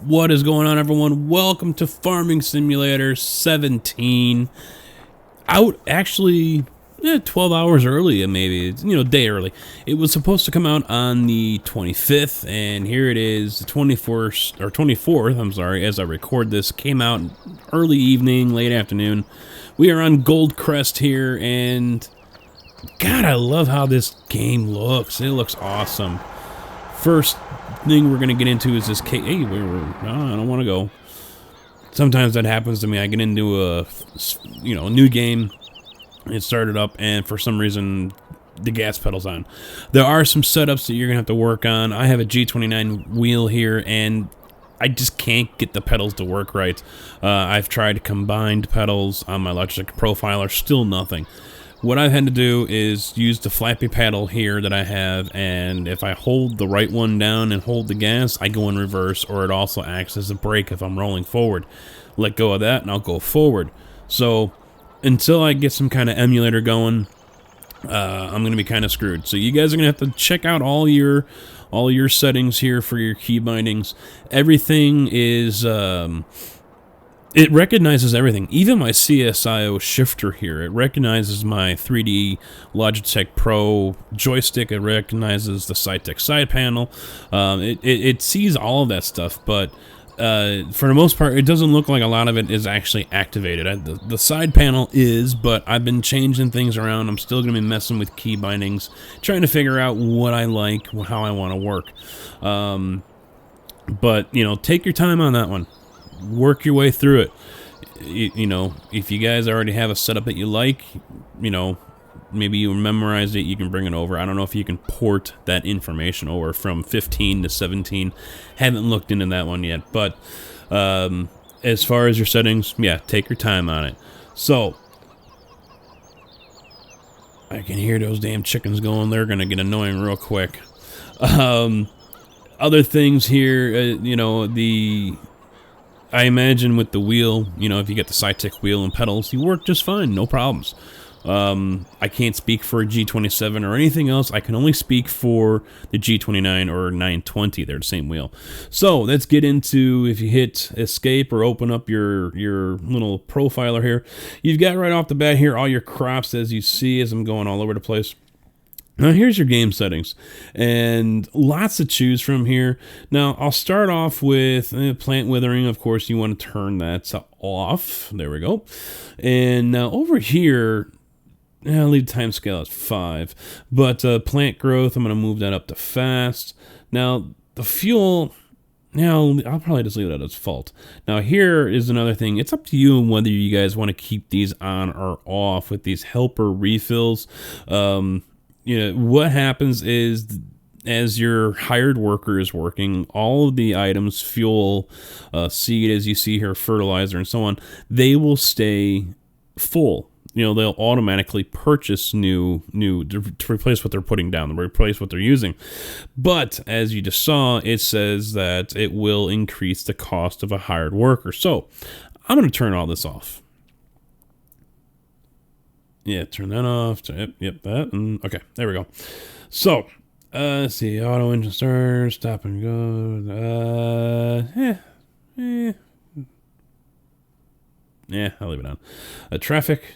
What is going on, everyone? Welcome to Farming Simulator 17. Out actually 12 hours early, maybe, day early. It was supposed to come out on the 25th, and here it is, the 21st, or 24th, I'm sorry, as I record this. Came out early evening, late afternoon. We are on Gold Crest here, and God, I love how this game looks. It looks awesome. First thing we're gonna get into is this case. Hey, I don't want to go. Sometimes that happens to me. I get into a new game. It started up, and for some reason, the gas pedal's on. There are some setups that you're gonna have to work on. I have a G29 wheel here, and I just can't get the pedals to work right. I've tried combined pedals on my Logitech Profiler, still nothing. What I've had to do is use the flappy paddle here that I have, and if I hold the right one down and hold the gas, I go in reverse, or it also acts as a brake if I'm rolling forward. Let go of that, and I'll go forward. So, until I get some kind of emulator going, I'm going to be kind of screwed. So you guys are going to have to check out all your settings here for your key bindings. Everything is... it recognizes everything, even my CSIO shifter here. It recognizes my 3D Logitech Pro joystick. It recognizes the SideTech side panel. It sees all of that stuff, but for the most part, it doesn't look like a lot of it is actually activated. The side panel is, but I've been changing things around. I'm still going to be messing with key bindings, trying to figure out what I like, how I want to work. But, take your time on that one. Work your way through it. If you guys already have a setup that you like, maybe you memorized it, you can bring it over. I don't know if you can port that information over from 15 to 17. Haven't looked into that one yet, but as far as your settings, yeah, take your time on it. So, I can hear those damn chickens going. They're going to get annoying real quick. Other things here, I imagine with the wheel, if you get the SideTech wheel and pedals, you work just fine, no problems. I can't speak for a G27 or anything else. I can only speak for the G29 or 920. They're the same wheel. So let's get into, if you hit escape or open up your little profiler here, you've got right off the bat here all your crops, as you see as I'm going all over the place. Now here's your game settings, and lots to choose from here. Now I'll start off with plant withering. Of course, you want to turn that off. There we go. And now over here, I'll leave time scale at 5. But plant growth, I'm going to move that up to fast. Now the fuel, I'll probably just leave that as default. Now here is another thing. It's up to you whether you guys want to keep these on or off with these helper refills. What happens is, as your hired worker is working, all of the items, fuel, seed, as you see here, fertilizer, and so on, they will stay full. They'll automatically purchase new to replace what they're putting down, to replace what they're using. But as you just saw, it says that it will increase the cost of a hired worker. So I'm going to turn all this off. Yeah, turn that off. Yep, that. And okay, there we go. So, let's see. Auto engine start, stop and go. Yeah, I'll leave it on. Traffic.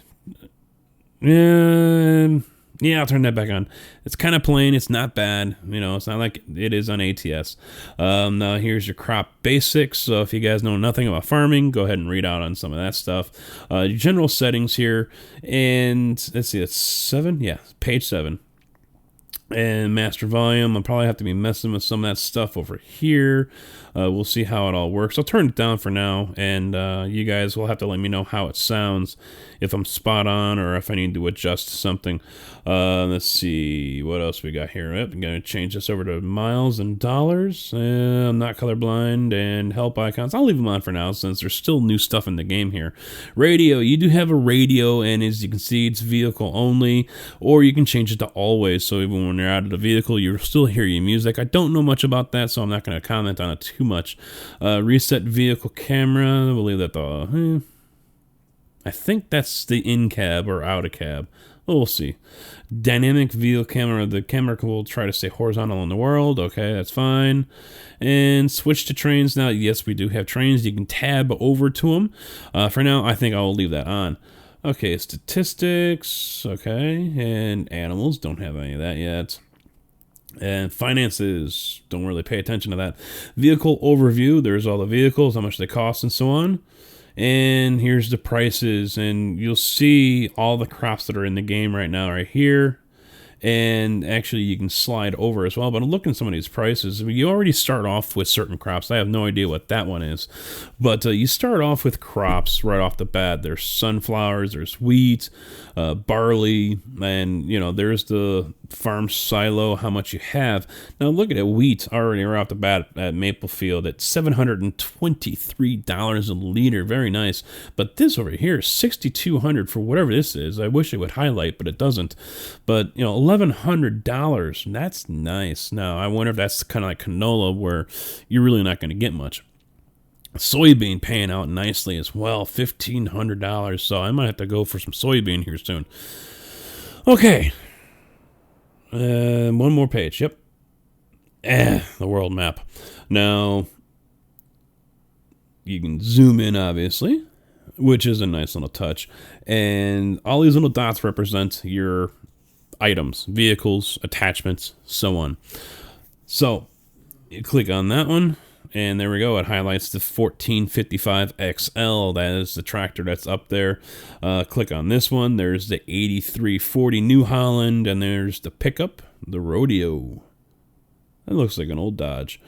Yeah, I'll turn that back on. It's kind of plain. It's not bad. It's not like it is on ATS. Now, here's your crop basics. So if you guys know nothing about farming, go ahead and read out on some of that stuff. Your general settings here. And let's see, it's 7? Yeah, page 7. And master volume, I'll probably have to be messing with some of that stuff over here. We'll see how it all works. I'll turn it down for now, and you guys will have to let me know how it sounds, if I'm spot on or if I need to adjust something. Let's see, what else we got here? I'm going to change this over to miles and dollars. I'm not colorblind, and help icons. I'll leave them on for now since there's still new stuff in the game here. Radio, you do have a radio, and as you can see, it's vehicle only, or you can change it to always, so even when you're out of the vehicle, you'll still hear your music. I don't know much about that, so I'm not going to comment on it too much. Reset vehicle camera, I believe that I think that's the in cab or out of cab. We'll see. Dynamic view camera. The camera will try to stay horizontal in the world. Okay, that's fine. And switch to trains. Now, yes, we do have trains. You can tab over to them. For now, I think I'll leave that on. Okay, statistics. Okay, and animals. Don't have any of that yet. And finances. Don't really pay attention to that. Vehicle overview. There's all the vehicles, how much they cost, and so on. And here's the prices, and you'll see all the crops that are in the game right now right here. And actually, you can slide over as well. But I'm looking at some of these prices. I mean, you already start off with certain crops. I have no idea what that one is. But you start off with crops right off the bat. There's sunflowers, there's wheat, barley, and, you know, there's the farm silo, how much you have. Now, look at it. Wheat already right off the bat at Maplefield at $723 a liter. Very nice. But this over here is $6,200 for whatever this is. I wish it would highlight, but it doesn't. But, you know, $1,100. That's nice. Now, I wonder if that's kind of like canola where you're really not going to get much. Soybean paying out nicely as well, $1,500. So I might have to go for some soybean here soon. Okay. One more page. Yep. The world map. Now, you can zoom in, obviously, which is a nice little touch. And all these little dots represent your items, vehicles, attachments, so on. So you click on that one, and there we go. It highlights the 1455XL. That is the tractor that's up there. Click on this one. There's the 8340 New Holland, and there's the pickup, the Rodeo. That looks like an old Dodge.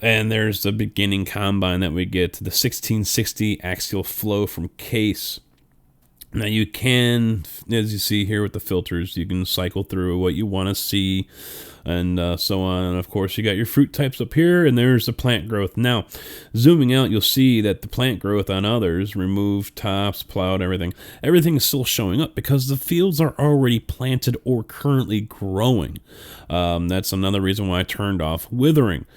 And there's the beginning combine that we get, the 1660 axial flow from Case. Now you can, as you see here with the filters, you can cycle through what you want to see and so on. And of course, you got your fruit types up here, and there's the plant growth. Now, zooming out, you'll see that the plant growth on others, removed, tops, plowed, everything is still showing up because the fields are already planted or currently growing. That's another reason why I turned off withering.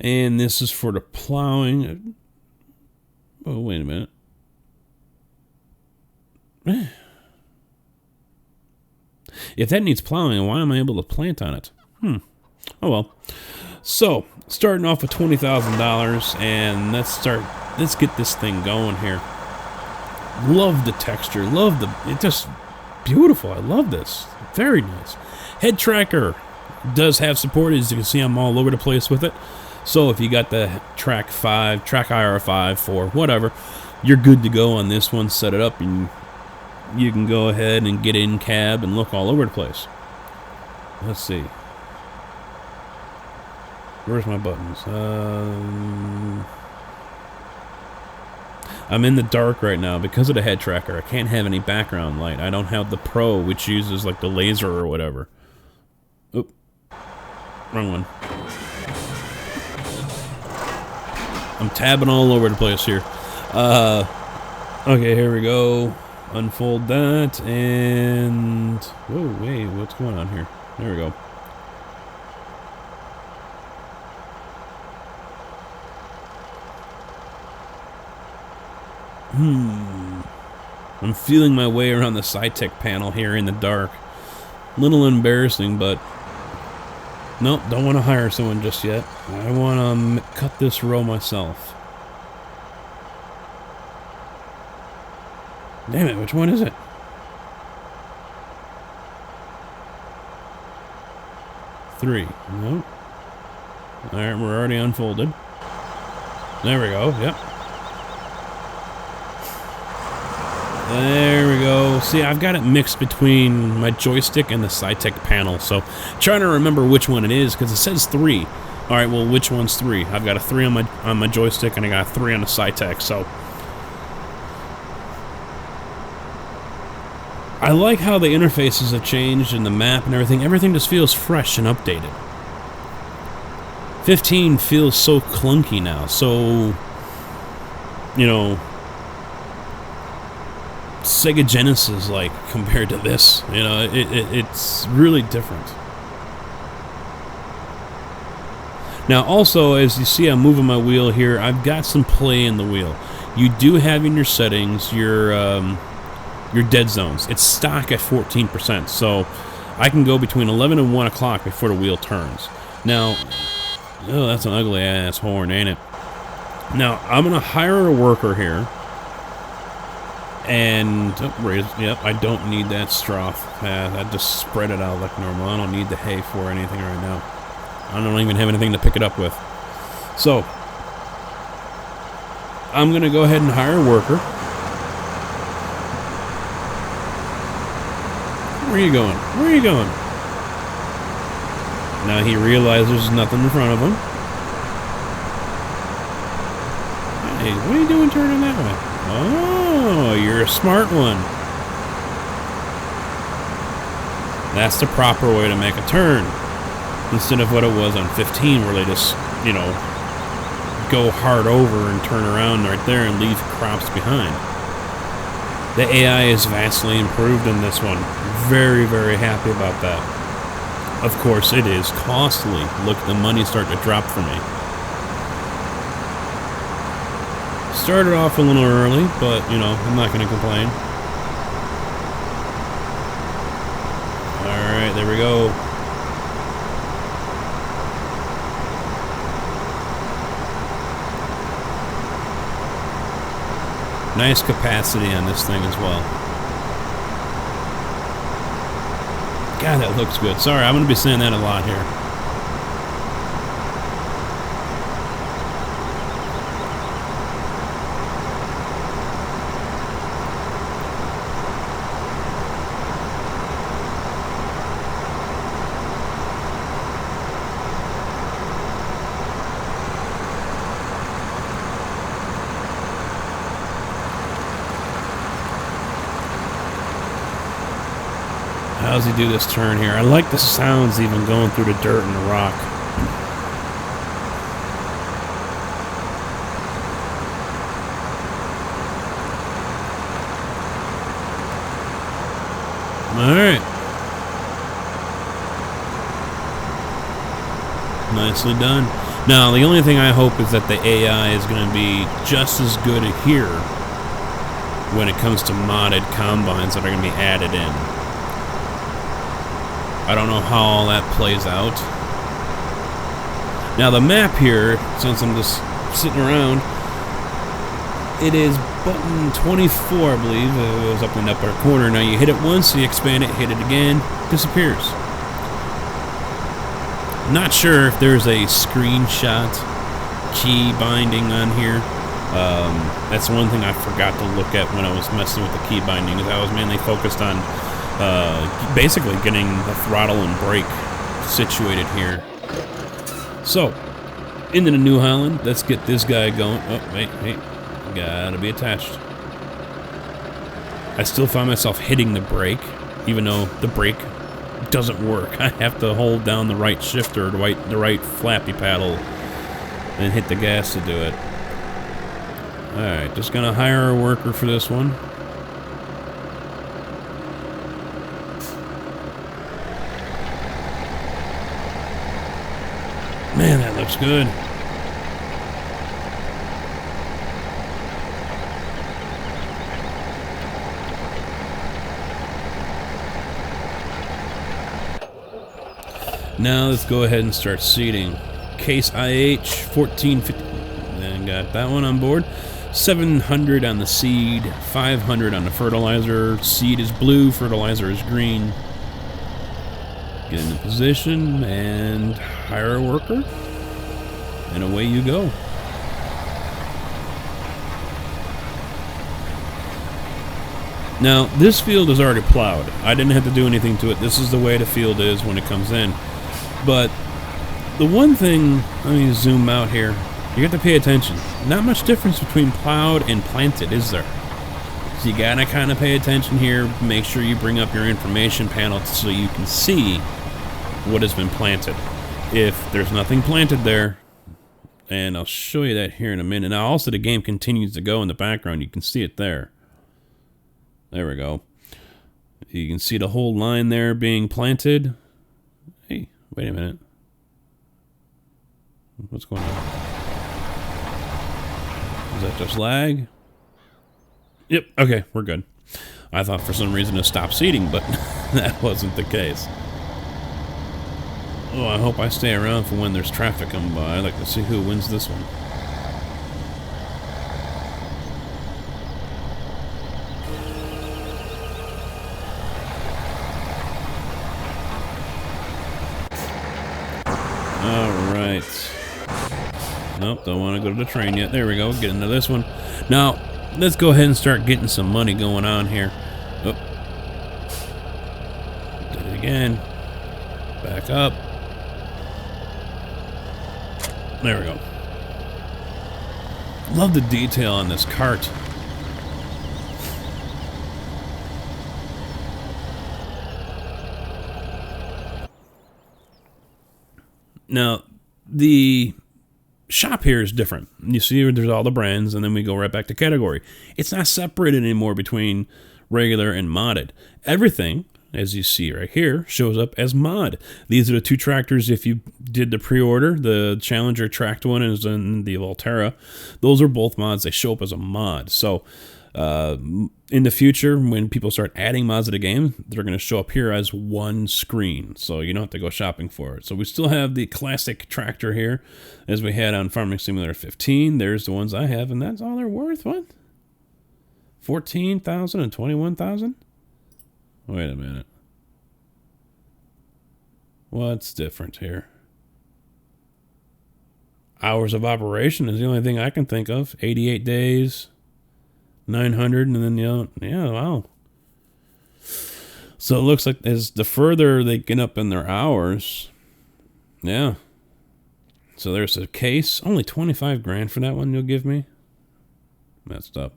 And this is for the plowing. Oh, wait a minute. If that needs plowing, why am I able to plant on it? Oh well. So, starting off with $20,000, and let's get this thing going here. Love the texture, it's just beautiful. I love this. Very nice. Head tracker does have support. As you can see, I'm all over the place with it. So if you got the track IR5, 4, whatever, you're good to go on this one. Set it up, and you can go ahead and get in cab and look all over the place. Let's see. Where's my buttons? I'm in the dark right now because of the head tracker. I can't have any background light. I don't have the Pro, which uses like the laser or whatever. Oop. Wrong one. I'm tabbing all over the place here. Okay, here we go. Unfold that, and... Whoa, wait, what's going on here? There we go. I'm feeling my way around the SciTech panel here in the dark. A little embarrassing, but... Nope, don't want to hire someone just yet. I want to cut this row myself. Damn it, which one is it? Three. Nope. Alright, we're already unfolded. There we go, yep. There we go. See, I've got it mixed between my joystick and the SciTech panel, so trying to remember which one it is, because it says 3. Alright, well, which one's 3? I've got a 3 on my joystick, and I got a 3 on the SciTech, so... I like how the interfaces have changed and the map and everything. Everything just feels fresh and updated. 15 feels so clunky now, so... You know... Sega Genesis, like, compared to this. You know, it's really different. Now, also, as you see, I'm moving my wheel here. I've got some play in the wheel. You do have in your settings your your dead zones. It's stock at 14%, so I can go between 11 and 1 o'clock before the wheel turns. Now, oh, that's an ugly ass horn, ain't it? Now, I'm going to hire a worker here. And, yep, I don't need that straw. I just spread it out like normal. I don't need the hay for anything right now. I don't even have anything to pick it up with. So, I'm going to go ahead and hire a worker. Where are you going? Where are you going? Now he realizes there's nothing in front of him. Hey, what are you doing turning that way? Oh, you're a smart one. That's the proper way to make a turn. Instead of what it was on 15, where they just, you know, go hard over and turn around right there and leave crops behind. The AI is vastly improved in this one. Very, very happy about that. Of course, it is costly. Look, the money starting to drop for me. Started off a little early, but, you know, I'm not going to complain. Alright, there we go. Nice capacity on this thing as well. God, that looks good. Sorry, I'm going to be saying that a lot here. How does he do this turn here? I like the sounds even going through the dirt and the rock. Alright. Nicely done. Now, the only thing I hope is that the AI is going to be just as good here when it comes to modded combines that are going to be added in. I don't know how all that plays out. Now the map here, since I'm just sitting around, it is button 24, I believe. It was up in the upper corner. Now you hit it once, you expand it, hit it again, disappears. Not sure if there's a screenshot key binding on here. That's one thing I forgot to look at when I was messing with the key binding, because I was mainly focused on basically getting the throttle and brake situated here. So, into the New Holland, let's get this guy going. Oh, wait, gotta be attached. I still find myself hitting the brake, even though the brake doesn't work. I have to hold down the right shifter, the right flappy paddle, and hit the gas to do it. Alright, just gonna hire a worker for this one. Man, that looks good. Now let's go ahead and start seeding. Case IH 1450. Then got that one on board. 700 on the seed, 500 on the fertilizer. Seed is blue, fertilizer is green. Get into position and hire a worker, and away you go. Now, this field is already plowed. I didn't have to do anything to it. This is the way the field is when it comes in. But the one thing, let me zoom out here. You have to pay attention. Not much difference between plowed and planted, is there? So you gotta kind of pay attention here. Make sure you bring up your information panel so you can see what has been planted. If there's nothing planted there, and I'll show you that here in a minute. Now, also the game continues to go in the background. You can see it there. There we go. You can see the whole line there being planted. Hey, wait a minute. What's going on? Is that just lag? Yep, okay, we're good. I thought for some reason to stop seeding, but that wasn't the case. Oh, I hope I stay around for when there's traffic coming by. I'd like to see who wins this one. Alright. Nope, don't want to go to the train yet. There we go, get into this one. Now, let's go ahead and start getting some money going on here. Oh. Did it again. Back up. There we go. Love the detail on this cart. Now, the shop here is different. You see there's all the brands, and then we go right back to category. It's not separated anymore between regular and modded. Everything, as you see right here, shows up as mod. These are the two tractors. If you did the pre-order, the Challenger tracked one and the Volterra, those are both mods. They show up as a mod. So in the future, when people start adding mods to the game, they're going to show up here as one screen, so you don't have to go shopping for it. So we still have the classic tractor here, as we had on Farming Simulator 15. There's the ones I have, and that's all they're worth. What? 14,000 and 21,000? Wait a minute. What's different here? Hours of operation is the only thing I can think of. 88 days. 900, and then, yeah, wow. So it looks like as the further they get up in their hours, yeah. So there's a case, only 25 grand for that one you'll give me? Messed up.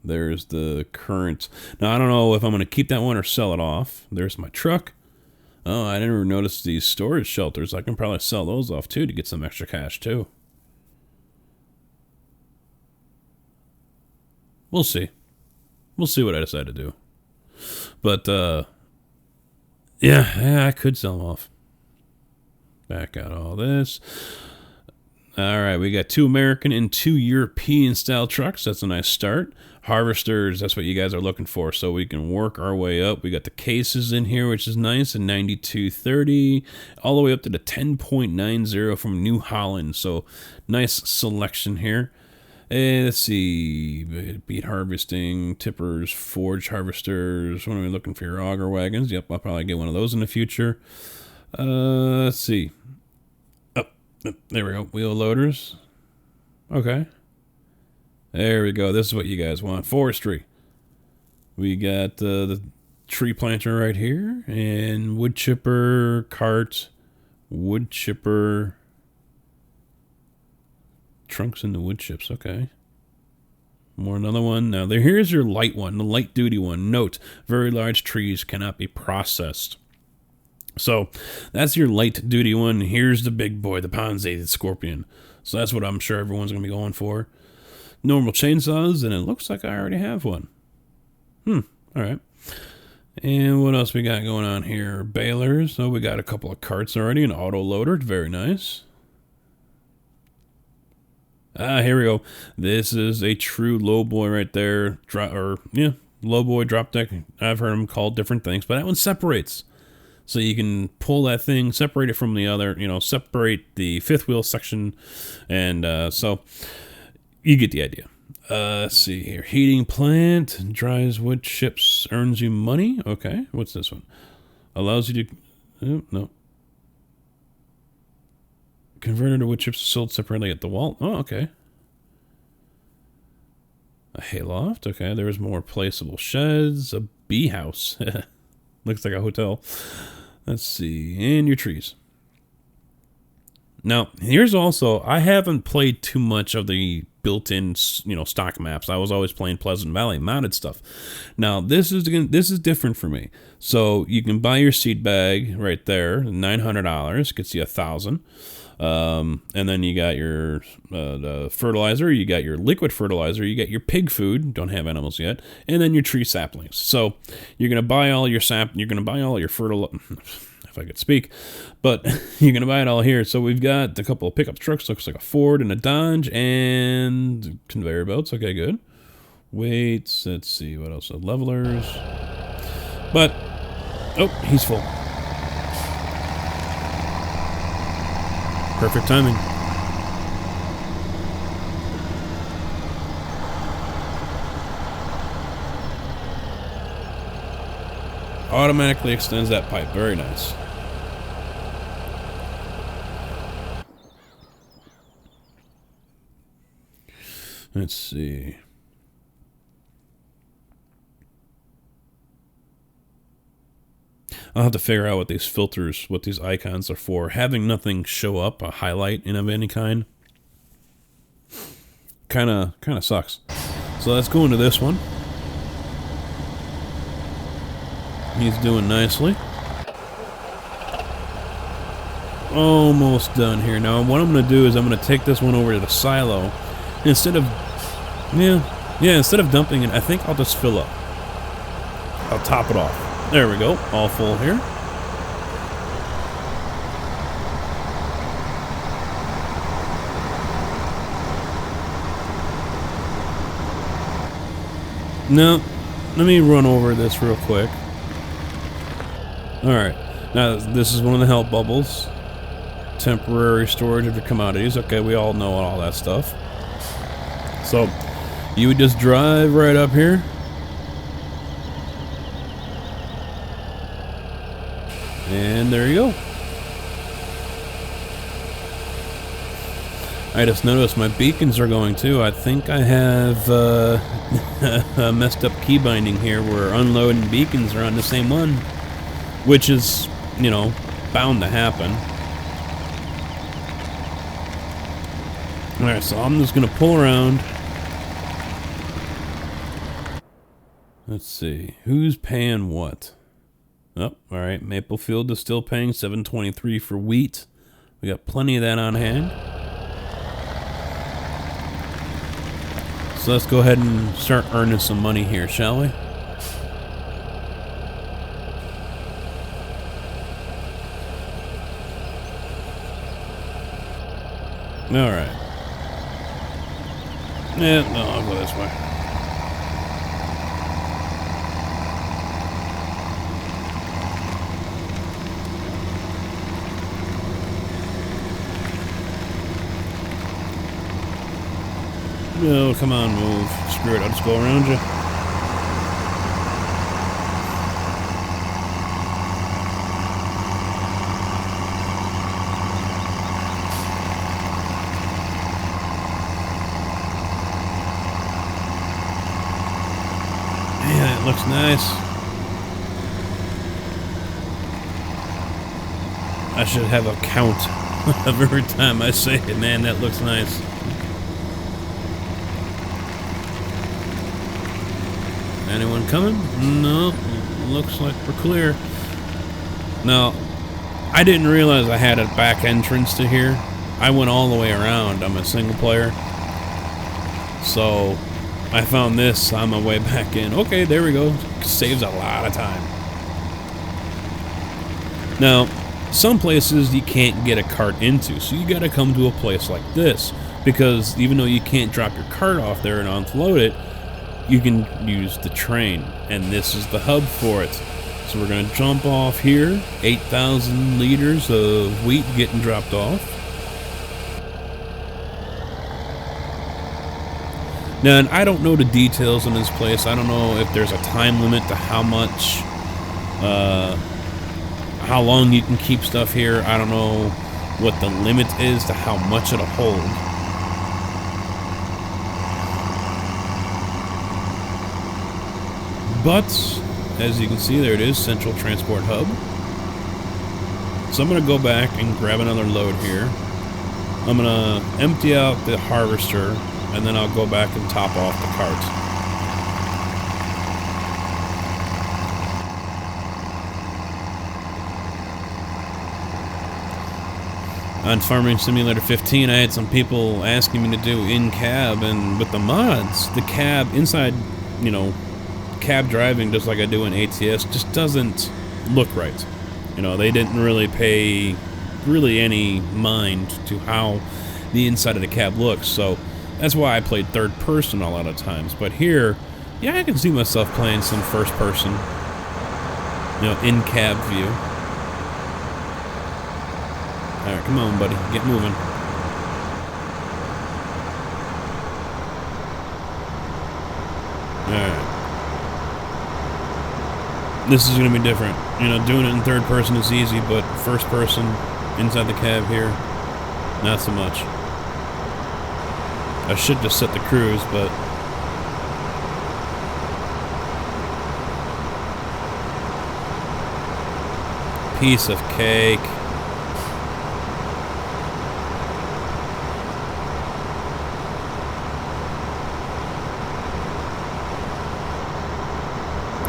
There's the current. Now, I don't know if I'm going to keep that one or sell it off. There's my truck. Oh, I never noticed these storage shelters. I can probably sell those off, too, to get some extra cash, too. We'll see. We'll see what I decide to do. But, yeah, I could sell them off. Back out all this. All right, we got 2 American and 2 European-style trucks. That's a nice start. Harvesters, that's what you guys are looking for, so we can work our way up. We got the cases in here, which is nice, and 9230, all the way up to the 10.90 from New Holland. So, nice selection here. Let's see, beet harvesting, tippers, forage harvesters. What are we looking for? Your auger wagons. Yep, I'll probably get one of those in the future. Let's see. Oh, there we go. Wheel loaders. Okay. There we go. This is what you guys want. Forestry. We got the tree planter right here, and wood chipper, cart, wood chipper. Trunks and the wood chips, okay. More another one. Now, here's your light one, the light duty one. Note, very large trees cannot be processed. So, that's your light duty one. Here's the big boy, the Ponzi, the Scorpion. So that's what I'm sure everyone's going to be going for. Normal chainsaws, and it looks like I already have one. All right. And what else we got going on here? Balers. Oh, we got a couple of carts already. An auto loader, very nice. Here we go. This is a true low boy right there. Low boy drop deck. I've heard them called different things, but that one separates. So you can pull that thing, separate it from the other, separate the fifth wheel section. And so you get the idea. Let's see here. Heating plant, dries wood chips, earns you money. Okay, what's this one? Allows you to, no. Converter to wood chips sold separately at the wall. Oh, okay. A hayloft. Okay, there's more placeable sheds. A bee house. Looks like a hotel. Let's see. And your trees. Now, here's also, I haven't played too much of the built-in, stock maps. I was always playing Pleasant Valley modded stuff. Now, this is different for me. So, you can buy your seed bag right there, $900, gets you 1,000. And then you got your the fertilizer, you got your liquid fertilizer, you got your pig food, don't have animals yet, and then your tree saplings. So you're gonna buy all your fertilizer, if I could speak, but you're gonna buy it all here. So we've got a couple of pickup trucks, looks like a Ford and a Dodge, and conveyor belts. Okay, good. Weights, let's see, what else? Levelers. But, oh, he's full. Perfect timing. Automatically extends that pipe. Very nice. Let's see. I'll have to figure out what these filters, what these icons are for. Having nothing show up, a highlight of any kind, kind of sucks. So let's go into this one. He's doing nicely. Almost done here. Now what I'm going to do is I'm going to take this one over to the silo. Instead of, instead of dumping it, I think I'll just fill up. I'll top it off. There we go, all full here. Now, let me run over this real quick. Alright, now this is one of the help bubbles. Temporary storage of your commodities. Okay, we all know all that stuff. So, you would just drive right up here. And there you go. I just noticed my beacons are going too. I think I have a messed up key binding here where unloading beacons are on the same one. Which is, you know, bound to happen. Alright, so I'm just going to pull around. Let's see. Who's paying what? Oh, alright. Maplefield is still paying $7.23 for wheat. We got plenty of that on hand. So let's go ahead and start earning some money here, shall we? Alright. Yeah, no, I'll go this way. No, come on, move. Screw it, I'll just go around you. Man, it looks nice. I should have a count of every time I say it. Man, that looks nice. Anyone coming? No, looks like we're clear. Now, I didn't realize I had a back entrance to here. I went all the way around. I'm a single player. So, I found this on my way back in. Okay, there we go. Saves a lot of time. Now, some places you can't get a cart into, so you gotta come to a place like this. Because even though you can't drop your cart off there and unload it, you can use the train, and this is the hub for it. So we're going to jump off here. 8,000 liters of wheat getting dropped off. Now, and I don't know the details in this place. I don't know if there's a time limit to how much, how long you can keep stuff here. I don't know what the limit is to how much it'll hold. But, as you can see, there it is, Central Transport Hub. So I'm going to go back and grab another load here. I'm going to empty out the harvester, and then I'll go back and top off the cart. On Farming Simulator 15, I had some people asking me to do in-cab, and with the mods, the cab inside, you know, cab driving, just like I do in ATS, just doesn't look right. You know, they didn't really pay any mind to how the inside of the cab looks. So That's why I played third person a lot of times. But here, yeah, I can see myself playing some first person, you know, in cab view. All right, come on, buddy, get moving. All right. This is going to be different. You know, doing it in third person is easy, but first person inside the cab here, not so much. I should just set the cruise, but piece of cake.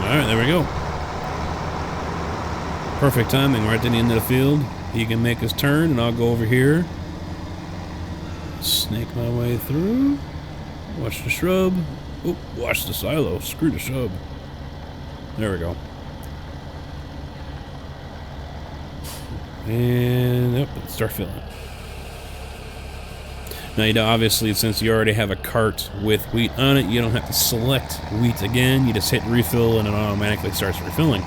Alright, there we go. Perfect timing, right to the end of the field. He can make his turn, and I'll go over here. Snake my way through. Watch the shrub. Oh, watch the silo. Screw the shrub. There we go. And yep, let's start filling. Now, you know, obviously, since you already have a cart with wheat on it, you don't have to select wheat again. You just hit refill, and it automatically starts refilling.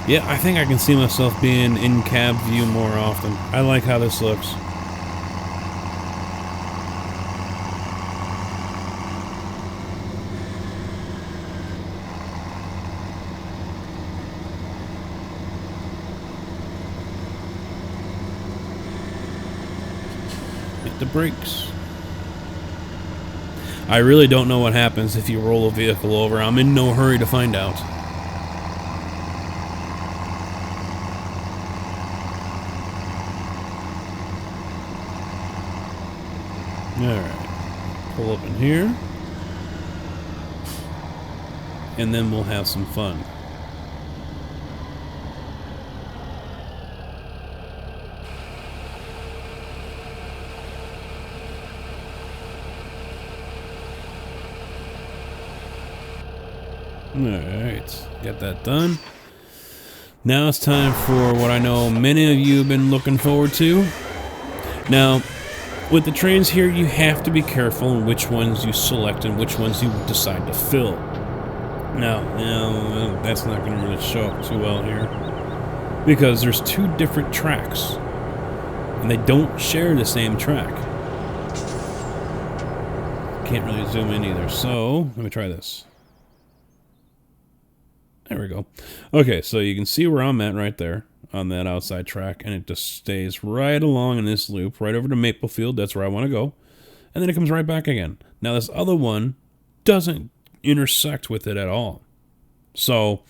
Yeah, I think I can see myself being in cab view more often. I like how this looks. Hit the brakes. I really don't know what happens if you roll a vehicle over. I'm in no hurry to find out. Alright, pull up in here, and then we'll have some fun. Alright, got that done. Now it's time for what I know many of you have been looking forward to. Now, with the trains here, you have to be careful on which ones you select and which ones you decide to fill. Now, that's not going to really show up too well here, because there's two different tracks, and they don't share the same track. Can't really zoom in either, so let me try this. There we go. Okay, so you can see where I'm at right there on that outside track, and it just stays right along in this loop, right over to Maplefield. That's where I want to go. And then it comes right back again. Now, this other one doesn't intersect with it at all. So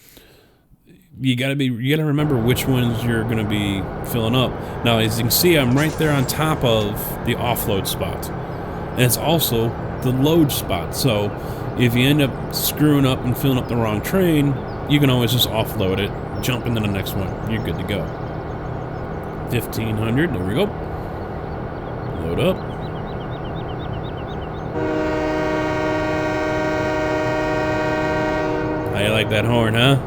you gotta remember which ones you're gonna be filling up. Now, as you can see, I'm right there on top of the offload spot. And it's also the load spot. So if you end up screwing up and filling up the wrong train, you can always just offload it, jump into the next one. You're good to go. 1500, there we go. Load up. How you like that horn, huh?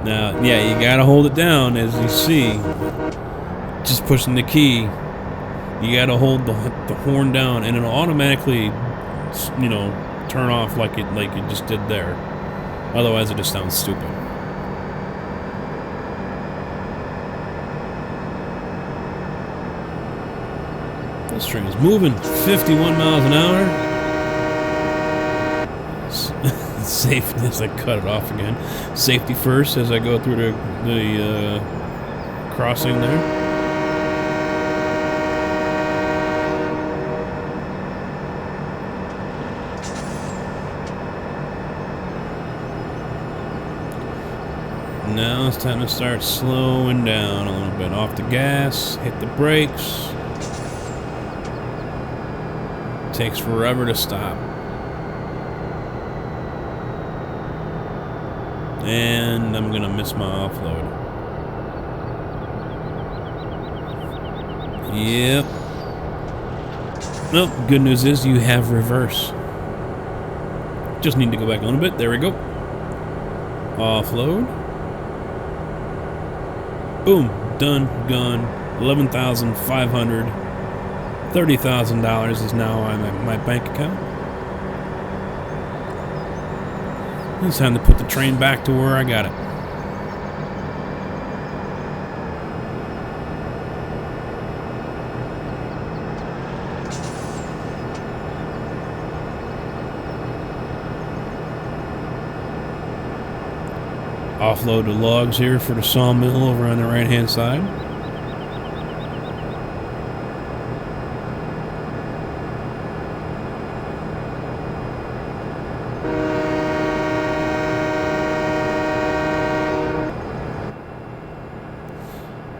Now, yeah, you gotta hold it down, as you see. Just pushing the key. You gotta hold the horn down, and it'll automatically, you know, turn off like it just did there. Otherwise, it just sounds stupid. This train is moving 51 miles an hour. Safety, I cut it off again. Safety first as I go through the crossing there. Now it's time to start slowing down a little bit. Off the gas, hit the brakes. Takes forever to stop. And I'm gonna miss my offload. Yep. Well, good news is you have reverse. Just need to go back a little bit. There we go. Offload. Boom. Done. Gone. 11,500. $30,000 is now on my bank account. It's time to put the train back to where I got it. Offload the logs here for the sawmill over on the right-hand side.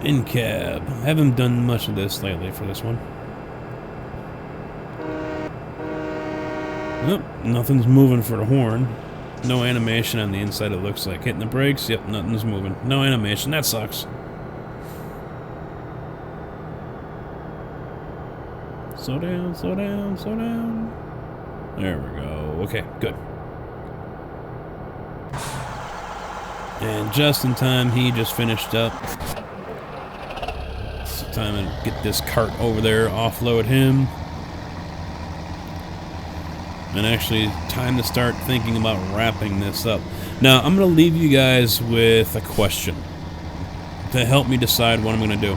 In cab. Haven't done much of this lately for this one. Nope, nothing's moving for the horn. No animation on the inside, it looks like. Hitting the brakes, yep, nothing's moving. No animation, that sucks. Slow down, slow down, slow down. There we go. Okay, good. And just in time, he just finished up. It's time to get this cart over there, offload him. And actually, time to start thinking about wrapping this up. Now, I'm going to leave you guys with a question to help me decide what I'm going to do.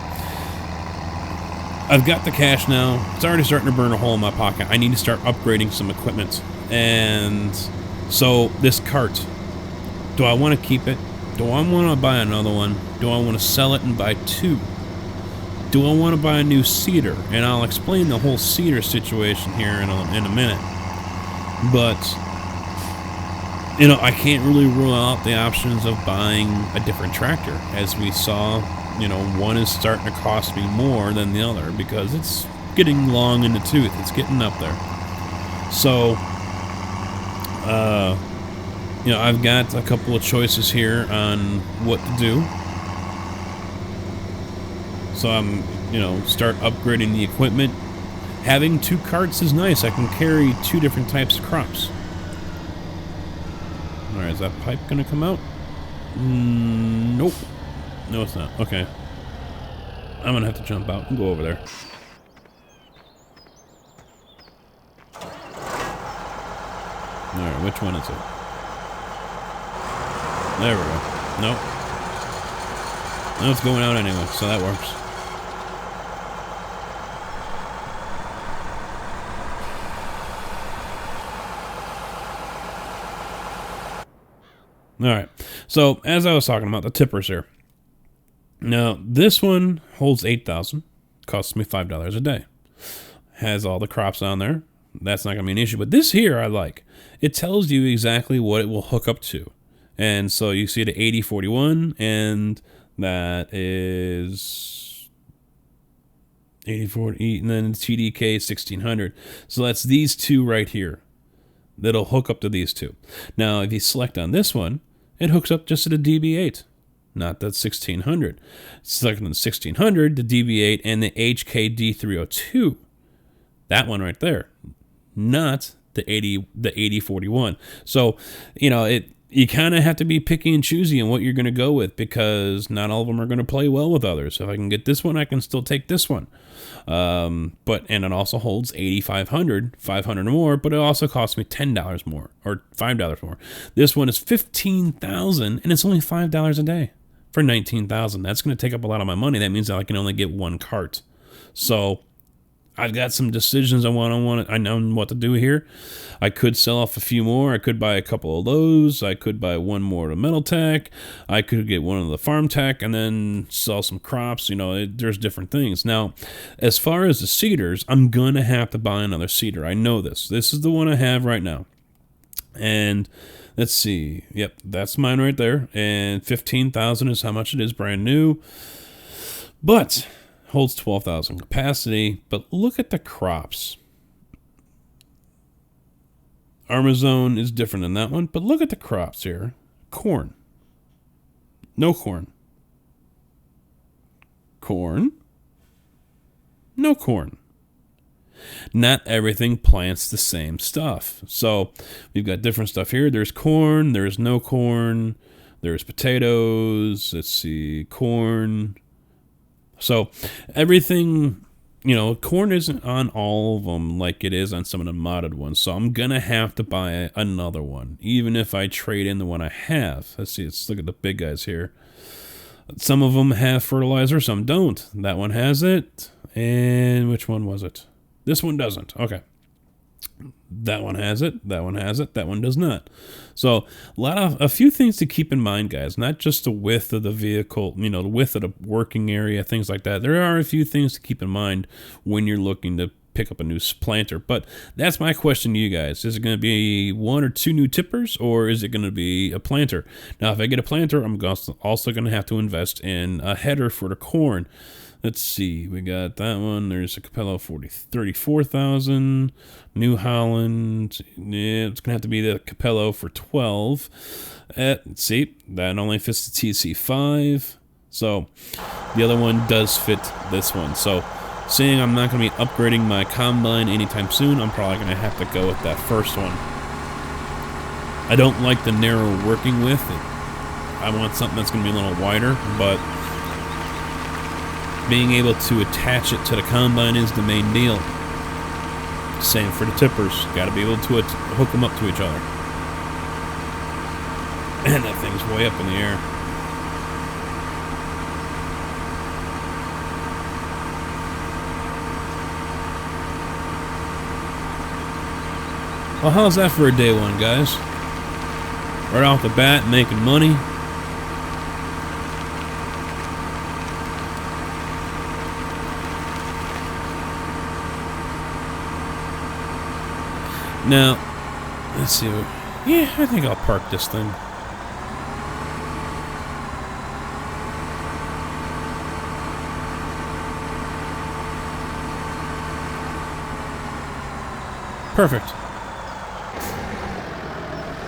I've got the cash now. It's already starting to burn a hole in my pocket. I need to start upgrading some equipment. And so, this cart, do I want to keep it? Do I want to buy another one? Do I want to sell it and buy two? Do I want to buy a new seeder? And I'll explain the whole seeder situation here in a minute. But, you know, I can't really rule out the options of buying a different tractor. As we saw, you know, one is starting to cost me more than the other because it's getting long in the tooth. It's getting up there. So, you know, I've got a couple of choices here on what to do. So I'm, you know, start upgrading the equipment. Having two carts is nice. I can carry two different types of crops. Alright, is that pipe gonna come out? Nope. No, it's not. Okay. I'm gonna have to jump out and go over there. Alright, which one is it? There we go. Nope. No, it's going out anyway, so that works. Alright, so as I was talking about the tippers here. Now, this one holds 8,000, costs me $5 a day. Has all the crops on there. That's not going to be an issue. But this here I like. It tells you exactly what it will hook up to. And so you see the 8041, and that is 8040, and then TDK 1600. So that's these two right here that'll hook up to these two. Now, if you select on this one, it hooks up just to the DB8, not the 1600. Selecting the 1600, the DB8, and the HKD302. That one right there, not the 8041. So, you know, you kind of have to be picky and choosy on what you're going to go with because not all of them are going to play well with others. If I can get this one, I can still take this one. And it also holds 8,500, 500 more, but it also costs me $10 more or $5 more. This one is 15,000 and it's only $5 a day for 19,000. That's going to take up a lot of my money. That means that I can only get one cart. So I've got some decisions I know what to do here. I could sell off a few more. I could buy a couple of those. I could buy one more to Metal Tech. I could get one of the Farm Tech and then sell some crops. You know, there's different things. Now, as far as the seeders, I'm going to have to buy another seeder. I know this. This is the one I have right now. And let's see. Yep, that's mine right there. And 15,000 is how much it is brand new. But holds 12,000 capacity, but look at the crops. Armazone is different than that one, but look at the crops here. Corn. No corn. Corn. no corn. Not everything plants the same stuff. So we've got different stuff here. There's corn, there's no corn, there's potatoes, let's see, corn. So everything, corn isn't on all of them like it is on some of the modded ones. So I'm going to have to buy another one, even if I trade in the one I have. Let's see, let's look at the big guys here. Some of them have fertilizer, some don't. That one has it. And which one was it? This one doesn't. Okay. That one has it. That one has it. That one does not. So a few things to keep in mind, guys. Not just the width of the vehicle, the width of the working area, things like that. There are a few things to keep in mind when you're looking to pick up a new planter. But that's my question to you guys. Is it going to be 1 or 2 new tippers, or is it going to be a planter? Now, if I get a planter, I'm also going to have to invest in a header for the corn. Let's see, we got that one. There's a Capello 34,000. New Holland, yeah, it's gonna have to be the Capello for 12. Let's see, that only fits the TC5. So the other one does fit this one. So seeing I'm not gonna be upgrading my combine anytime soon, I'm probably gonna have to go with that first one. I don't like the narrow working width. I want something that's gonna be a little wider, but being able to attach it to the combine is the main deal. Same for the tippers. Got to be able to hook them up to each other. And that thing's way up in the air. Well, how's that for a day one, guys? Right off the bat, making money. Now, let's see. Yeah, I think I'll park this thing. Perfect.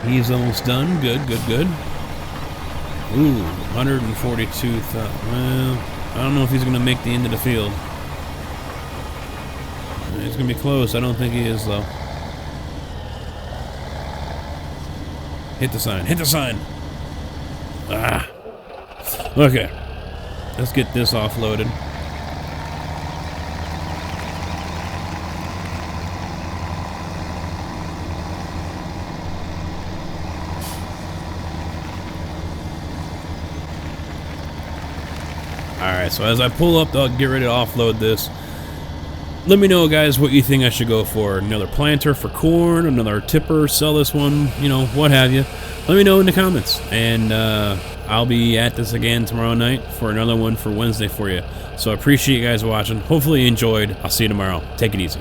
He's almost done. Good, good, good. Ooh, 142,000. Well, I don't know if he's going to make the end of the field. He's going to be close. I don't think he is, though. Hit the sign. Hit the sign. Ah. Okay. Let's get this offloaded. Alright, so as I pull up, I'll get ready to offload this. Let me know, guys, what you think I should go for. Another planter for corn, another tipper, sell this one, what have you. Let me know in the comments. And I'll be at this again tomorrow night for another one for Wednesday for you. So I appreciate you guys watching. Hopefully you enjoyed. I'll see you tomorrow. Take it easy.